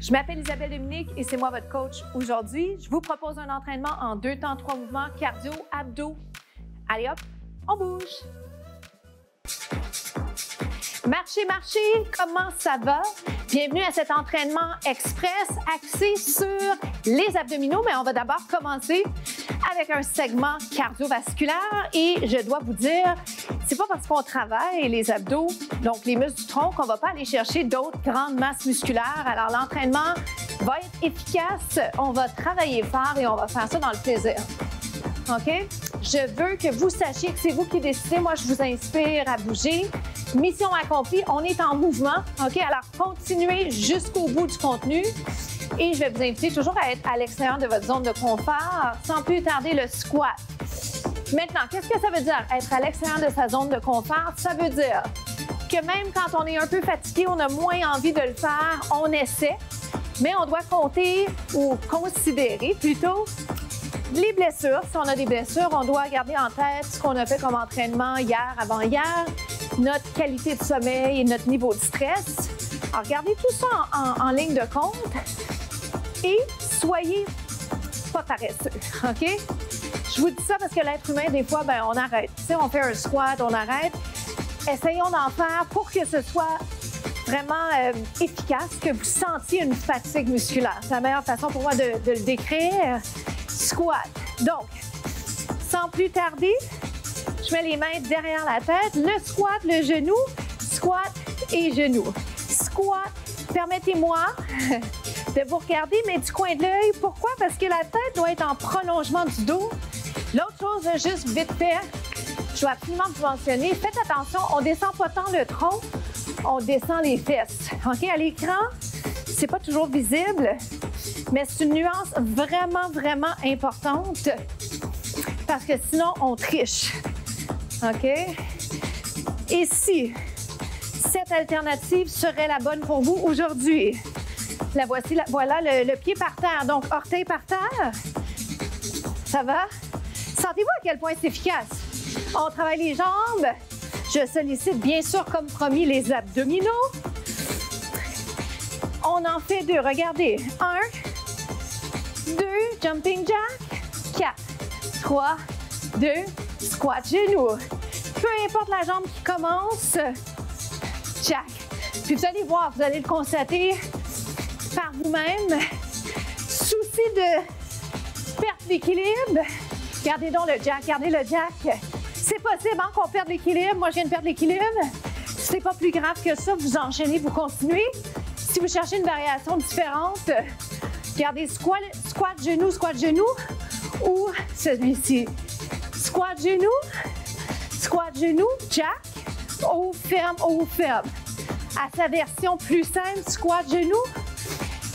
Je m'appelle Isabelle Dominique et c'est moi votre coach aujourd'hui. Je vous propose un entraînement en 2 temps, 3 mouvements, cardio, abdos. Allez hop, on bouge. Marchez, marchez, comment ça va? Bienvenue à cet entraînement express axé sur les abdominaux, mais on va d'abord commencer avec un segment cardiovasculaire et je dois vous dire, c'est pas parce qu'on travaille les abdos, donc les muscles du tronc, qu'on va pas aller chercher d'autres grandes masses musculaires. Alors l'entraînement va être efficace, on va travailler fort et on va faire ça dans le plaisir. OK? Je veux que vous sachiez que c'est vous qui décidez. Moi, je vous inspire à bouger. Mission accomplie, on est en mouvement. OK? Alors, continuez jusqu'au bout du contenu. Et je vais vous inviter toujours à être à l'extérieur de votre zone de confort. Sans plus tarder, le squat. Maintenant, qu'est-ce que ça veut dire, être à l'extérieur de sa zone de confort? Ça veut dire que même quand on est un peu fatigué, on a moins envie de le faire, on essaie. Mais on doit compter ou considérer plutôt les blessures. Si on a des blessures, on doit garder en tête ce qu'on a fait comme entraînement hier, avant-hier, notre qualité de sommeil et notre niveau de stress. Alors, gardez tout ça en ligne de compte et soyez pas paresseux, OK? Je vous dis ça parce que l'être humain, des fois, on arrête. Tu sais, on fait un squat, on arrête. Essayons d'en faire pour que ce soit vraiment efficace, que vous sentiez une fatigue musculaire. C'est la meilleure façon pour moi de le décrire. Squat. Donc, sans plus tarder, je mets les mains derrière la tête. Le squat, le genou, squat et genou. Squat, permettez-moi de vous regarder, mais du coin de l'œil. Pourquoi? Parce que la tête doit être en prolongement du dos. L'autre chose, juste vite fait, je dois absolument vous mentionner, faites attention, on ne descend pas tant le tronc, on descend les fesses. OK? À l'écran, c'est pas toujours visible, mais c'est une nuance vraiment, vraiment importante parce que sinon, on triche. OK? Et si cette alternative serait la bonne pour vous aujourd'hui? La voici, voilà le pied par terre, donc orteil par terre. Ça va? Sentez-vous à quel point c'est efficace? On travaille les jambes. Je sollicite bien sûr, comme promis, les abdominaux. On en fait 2. Regardez. 1, 2, jumping jack. 4, 3, 2, squat genou. Peu importe la jambe qui commence, jack. Puis vous allez voir, vous allez le constater par vous-même. Souci de perte d'équilibre. Gardez donc le jack, gardez le jack. C'est possible qu'on perde l'équilibre. Moi, je viens de perdre l'équilibre. C'est pas plus grave que ça. Vous enchaînez, vous continuez. Si vous cherchez une variation différente, gardez squat genou, ou celui-ci. Squat genou, jack, haut, ferme, haut, ferme. À sa version plus simple, squat genou,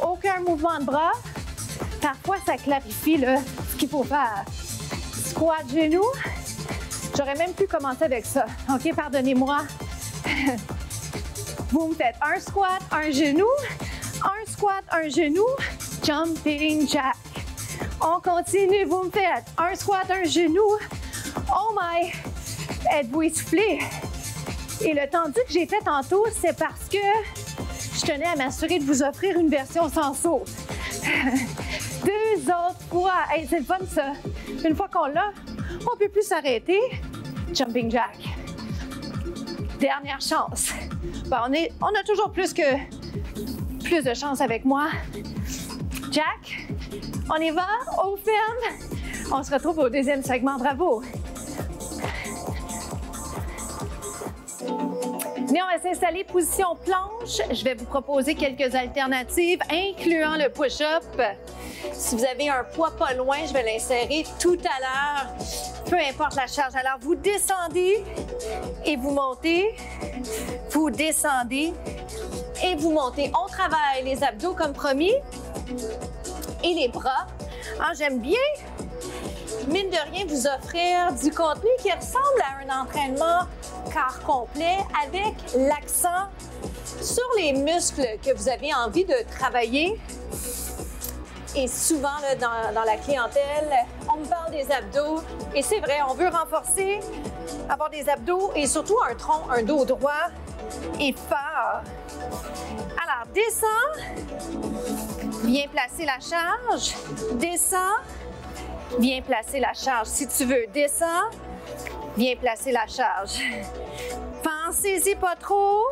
aucun mouvement de bras. Parfois, ça clarifie ce qu'il faut faire. Squat genou. J'aurais même pu commencer avec ça. OK, pardonnez-moi. Vous me faites un squat, un genou, un squat, un genou, jumping jack. On continue, vous me faites un squat, un genou. Oh my! Êtes-vous essoufflé? Et le tendu que j'ai fait tantôt, c'est parce que je tenais à m'assurer de vous offrir une version sans saut. 2 autres fois. Hey, c'est le fun, ça. Une fois qu'on l'a, on ne peut plus s'arrêter. Jumping jack. Dernière chance. On a toujours plus de chance avec moi. Jack. On y va. Au ferme. On se retrouve au deuxième segment. Bravo. Venez, on va s'installer position planche. Je vais vous proposer quelques alternatives, incluant le push-up. Si vous avez un poids pas loin, je vais l'insérer tout à l'heure, peu importe la charge. Alors, vous descendez et vous montez. Vous descendez et vous montez. On travaille les abdos comme promis et les bras. J'aime bien, mine de rien, vous offrir du contenu qui ressemble à un entraînement corps complet avec l'accent sur les muscles que vous avez envie de travailler. Et souvent, dans la clientèle, on me parle des abdos. Et c'est vrai, on veut renforcer, avoir des abdos et surtout un tronc, un dos droit. et fort. Alors, descends. Viens placer la charge. Descends. Viens placer la charge. Si tu veux, descends. Viens placer la charge. Pensez-y pas trop.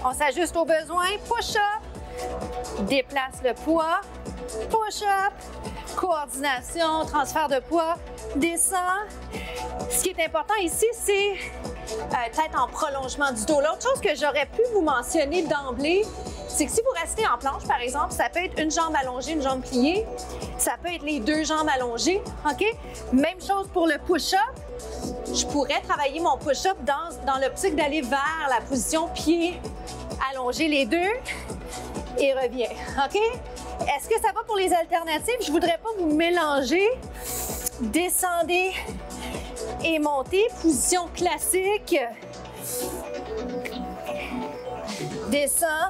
On s'ajuste aux besoins. Push-up. Déplace le poids. Push-up. Coordination, transfert de poids. Descends. Ce qui est important ici, c'est tête en prolongement du dos. L'autre chose que j'aurais pu vous mentionner d'emblée, c'est que si vous restez en planche, par exemple, ça peut être une jambe allongée, une jambe pliée. Ça peut être les deux jambes allongées, OK? Même chose pour le push-up. Je pourrais travailler mon push-up dans l'optique d'aller vers la position pied allongé les deux et reviens, OK? Est-ce que ça va pour les alternatives? Je ne voudrais pas vous mélanger. Descendez et montez. Position classique. Descends.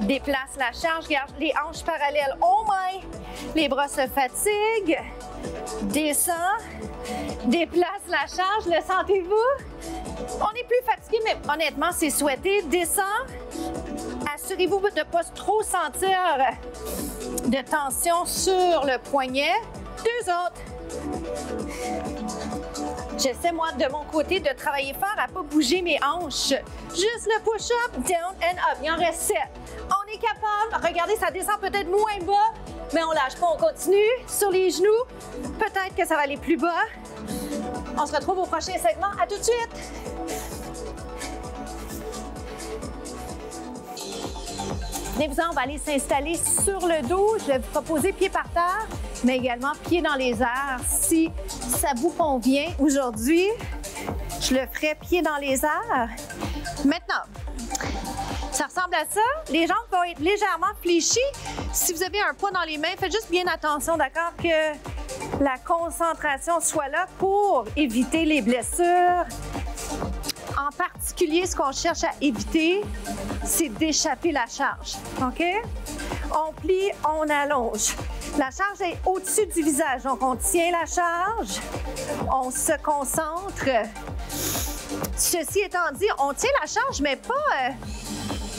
Déplace la charge. Garde les hanches parallèles aux mains. Les bras se fatiguent. Descends. Déplace la charge. Le sentez-vous? On est plus fatigué, mais honnêtement, c'est souhaité. Descends. Assurez-vous de ne pas trop sentir de tension sur le poignet. Deux autres. J'essaie, moi, de mon côté, de travailler fort à ne pas bouger mes hanches. Juste le push-up, down and up. Il en reste 7. On est capable. Regardez, ça descend peut-être moins bas, mais on lâche pas, on continue. Sur les genoux, peut-être que ça va aller plus bas. On se retrouve au prochain segment. À tout de suite. Venez-vous-en, on va aller s'installer sur le dos. Je vais vous proposer pied par terre, mais également pied dans les airs. Si ça vous convient aujourd'hui, je le ferai pied dans les airs. Maintenant, ça ressemble à ça. Les jambes vont être légèrement fléchies. Si vous avez un poids dans les mains, faites juste bien attention, d'accord, que la concentration soit là pour éviter les blessures. En particulier, ce qu'on cherche à éviter, c'est d'échapper la charge, OK? On plie, on allonge. La charge est au-dessus du visage, donc on tient la charge, on se concentre. Ceci étant dit, on tient la charge, mais pas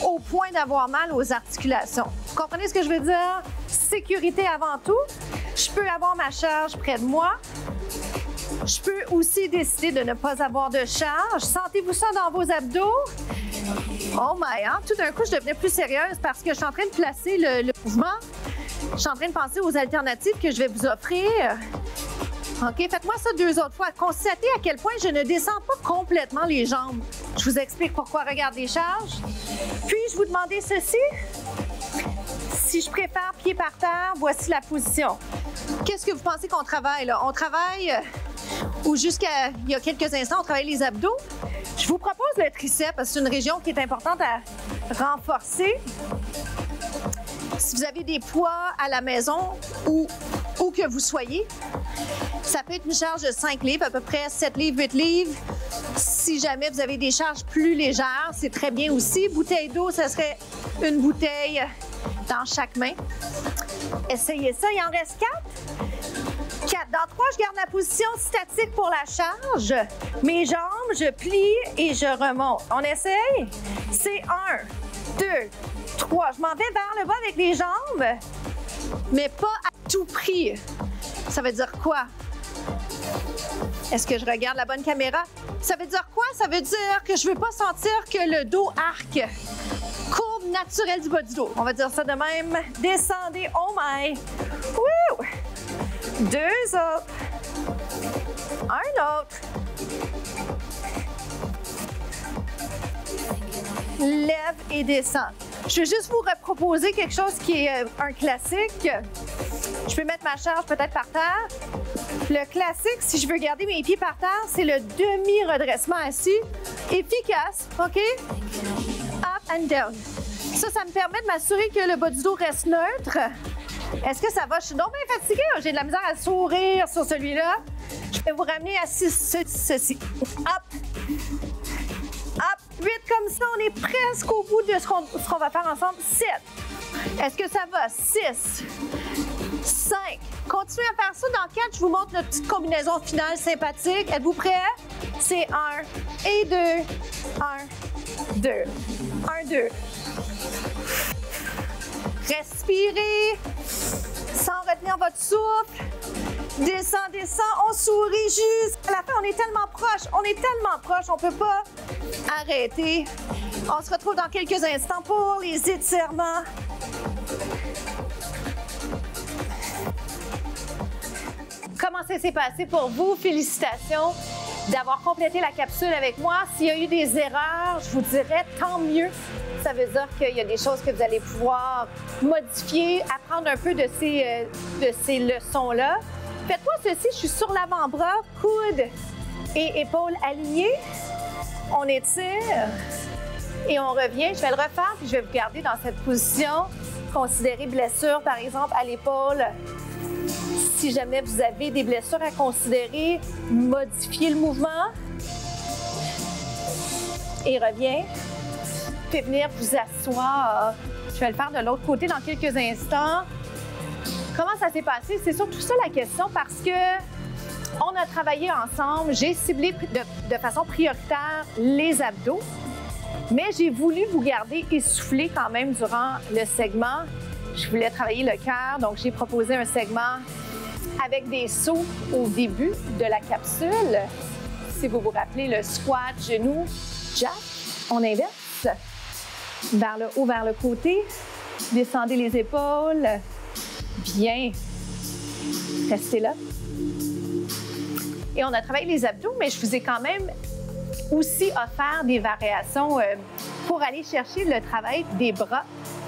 au point d'avoir mal aux articulations. Vous comprenez ce que je veux dire? Sécurité avant tout. Je peux avoir ma charge près de moi. Je peux aussi décider de ne pas avoir de charge. Sentez-vous ça dans vos abdos? Oh my, hein? Tout d'un coup, je devenais plus sérieuse parce que je suis en train de placer le mouvement. Je suis en train de penser aux alternatives que je vais vous offrir. OK, faites-moi ça 2 autres fois. Constatez à quel point je ne descends pas complètement les jambes. Je vous explique pourquoi. Regardez les charges. Puis-je vous demander ceci? Si je préfère pied par terre, voici la position. Qu'est-ce que vous pensez qu'on travaille là? On travaille, ou jusqu'à il y a quelques instants, on travaille les abdos. Je vous propose le triceps parce que c'est une région qui est importante à renforcer. Si vous avez des poids à la maison ou où que vous soyez, ça peut être une charge de 5 livres, à peu près 7 livres, 8 livres. Si jamais vous avez des charges plus légères, c'est très bien aussi. Bouteille d'eau, ça serait une bouteille dans chaque main. Essayez ça. Il en reste 4. 4. Dans 3, je garde la position statique pour la charge. Mes jambes, je plie et je remonte. On essaye? C'est 1, 2, 3. Je m'en vais vers le bas avec les jambes, mais pas à tout prix. Ça veut dire quoi? Est-ce que je regarde la bonne caméra? Ça veut dire quoi? Ça veut dire que je ne veux pas sentir que le dos arque. Courbe naturelle du bas du dos. On va dire ça de même. Descendez. Oh my! Woo! 2 autres. Un autre. Lève et descend. Je vais juste vous reproposer quelque chose qui est un classique. Je peux mettre ma charge peut-être par terre. Le classique, si je veux garder mes pieds par terre, c'est le demi-redressement assis. Efficace, OK? Up and down. Ça me permet de m'assurer que le bas du dos reste neutre. Est-ce que ça va? Je suis donc bien fatiguée. J'ai de la misère à sourire sur celui-là. Je vais vous ramener à ceci. Up. Up. 8 comme ça. On est presque au bout de ce qu'on va faire ensemble. 7. Est-ce que ça va? 6. 5. Continuez à faire ça. Dans 4, je vous montre notre petite combinaison finale sympathique. Êtes-vous prêts? C'est 1 et 2. 1, 2. 1, 2. Respirez sans retenir votre souffle. Descend, descend. On sourit jusqu'à la fin. On est tellement proche. On est tellement proche. On ne peut pas arrêter. On se retrouve dans quelques instants pour les étirements. Comment ça s'est passé pour vous? Félicitations d'avoir complété la capsule avec moi. S'il y a eu des erreurs, je vous dirais tant mieux. Ça veut dire qu'il y a des choses que vous allez pouvoir modifier, apprendre un peu de ces leçons-là. Faites-moi ceci, je suis sur l'avant-bras, coudes et épaules alignés. On étire et on revient. Je vais le refaire puis je vais vous garder dans cette position. Considérez blessure, par exemple, à l'épaule. Si jamais vous avez des blessures à considérer, modifiez le mouvement. Et reviens. Faites venir vous asseoir. Je vais le faire de l'autre côté dans quelques instants. Comment ça s'est passé? C'est surtout ça la question parce que on a travaillé ensemble. J'ai ciblé de façon prioritaire les abdos, mais j'ai voulu vous garder essoufflé quand même durant le segment. Je voulais travailler le cœur, donc j'ai proposé un segment avec des sauts au début de la capsule. Si vous vous rappelez, le squat, genou, jack, on inverse. Vers le haut, vers le côté. Descendez les épaules. Bien. Restez là. Et on a travaillé les abdos, mais je vous ai quand même aussi offert des variations pour aller chercher le travail des bras.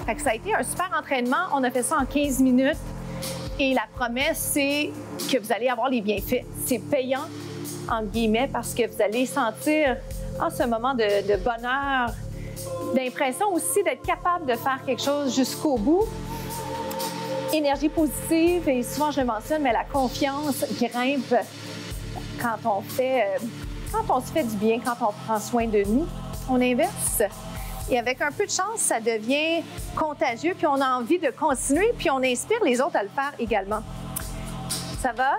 Fait que ça a été un super entraînement. On a fait ça en 15 minutes. Et la promesse, c'est que vous allez avoir les bienfaits. C'est payant, entre guillemets, parce que vous allez sentir en ce moment de bonheur, d'impression aussi d'être capable de faire quelque chose jusqu'au bout. Énergie positive, et souvent je le mentionne, mais la confiance grimpe quand on se fait du bien, quand on prend soin de nous. On inverse. Et avec un peu de chance, ça devient contagieux, puis on a envie de continuer, puis on inspire les autres à le faire également. Ça va?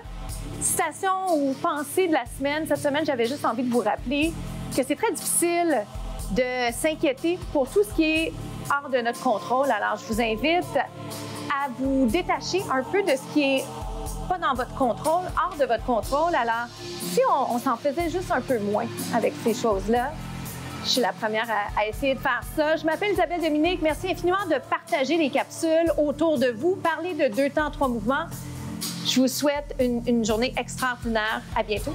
Citation ou pensée de la semaine. Cette semaine, j'avais juste envie de vous rappeler que c'est très difficile de s'inquiéter pour tout ce qui est hors de notre contrôle. Alors, je vous invite à vous détacher un peu de ce qui est pas dans votre contrôle, hors de votre contrôle. Alors, si on s'en faisait juste un peu moins avec ces choses-là, je suis la première à essayer de faire ça. Je m'appelle Isabelle Dominique. Merci infiniment de partager les capsules autour de vous. Parler de 2 temps, 3 mouvements. Je vous souhaite une journée extraordinaire. À bientôt.